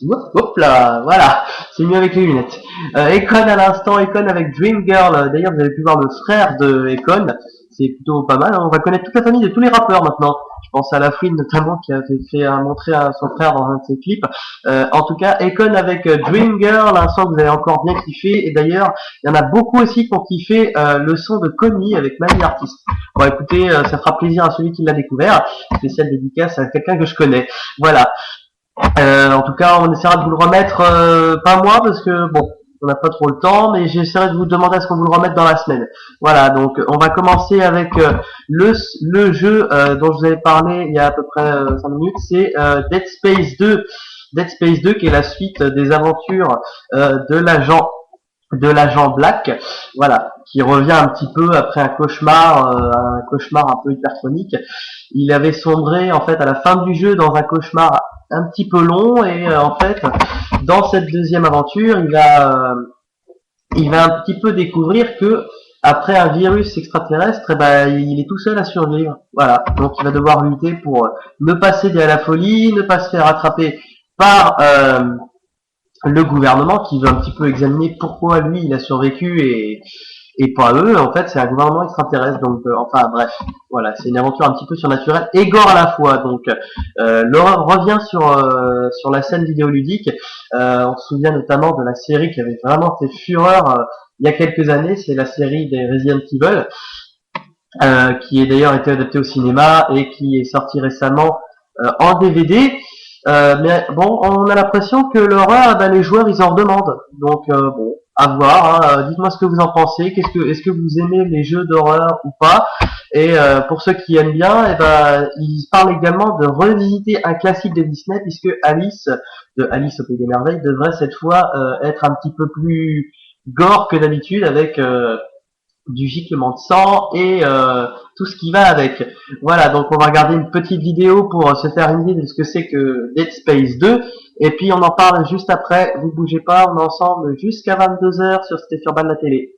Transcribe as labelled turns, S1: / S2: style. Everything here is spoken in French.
S1: Hop là, voilà, c'est mieux avec les lunettes. Econ à l'instant, Econ avec Dream Girl. D'ailleurs, vous avez pu voir le frère de Econ. C'est plutôt pas mal, hein. On va connaître toute la famille de tous les rappeurs maintenant. Je pense à La Fouine notamment qui a fait montrer à son frère dans un de ses clips. En tout cas, Econ avec Dream Girl, un son que vous avez encore bien kiffé. Et d'ailleurs, il y en a beaucoup aussi qui ont kiffé le son de Connie avec Mani Artist. Bon, écoutez, ça fera plaisir à celui qui l'a découvert. Spécial dédicace à quelqu'un que je connais. Voilà. En tout cas, on essaiera de vous le remettre, pas moi, parce que bon, on n'a pas trop le temps, mais j'essaierai de vous demander à ce qu'on vous le remette dans la semaine. Voilà, donc on va commencer avec le jeu dont je vous avais parlé il y a à peu près 5 minutes, c'est Dead Space 2. Dead Space 2 qui est la suite des aventures de l'agent Black, voilà, qui revient un petit peu après un cauchemar un peu hyperchronique. Il avait sombré en fait à la fin du jeu dans un cauchemar un petit peu long et en fait dans cette deuxième aventure il va un petit peu découvrir que après un virus extraterrestre, eh ben, il est tout seul à survivre. Voilà, donc il va devoir lutter pour ne pas céder à la folie, ne pas se faire attraper par le gouvernement qui veut un petit peu examiner pourquoi lui il a survécu et pas eux, en fait, c'est un gouvernement extraterrestre. Donc, enfin, bref, voilà, c'est une aventure un petit peu surnaturelle et gore à la fois. Donc, l'horreur revient sur la scène vidéoludique. On se souvient notamment de la série qui avait vraiment fait fureur il y a quelques années. C'est la série des Resident Evil, qui est d'ailleurs été adaptée au cinéma et qui est sortie récemment en DVD. Mais bon, on a l'impression que l'horreur, ben, les joueurs, ils en redemandent. Donc bon, à voir. Hein. Dites-moi ce que vous en pensez. Est-ce que vous aimez les jeux d'horreur ou pas? Et pour ceux qui aiment bien, eh ben, ils parlent également de revisiter un classique de Disney puisque Alice, de Alice au Pays des Merveilles, devrait cette fois être un petit peu plus gore que d'habitude avec du giclement de sang et tout ce qui va avec. Voilà, donc on va regarder une petite vidéo pour se faire une idée de ce que c'est que Dead Space 2 et puis on en parle juste après. Vous bougez pas, on est ensemble jusqu'à 22h sur C'était Urban la télé.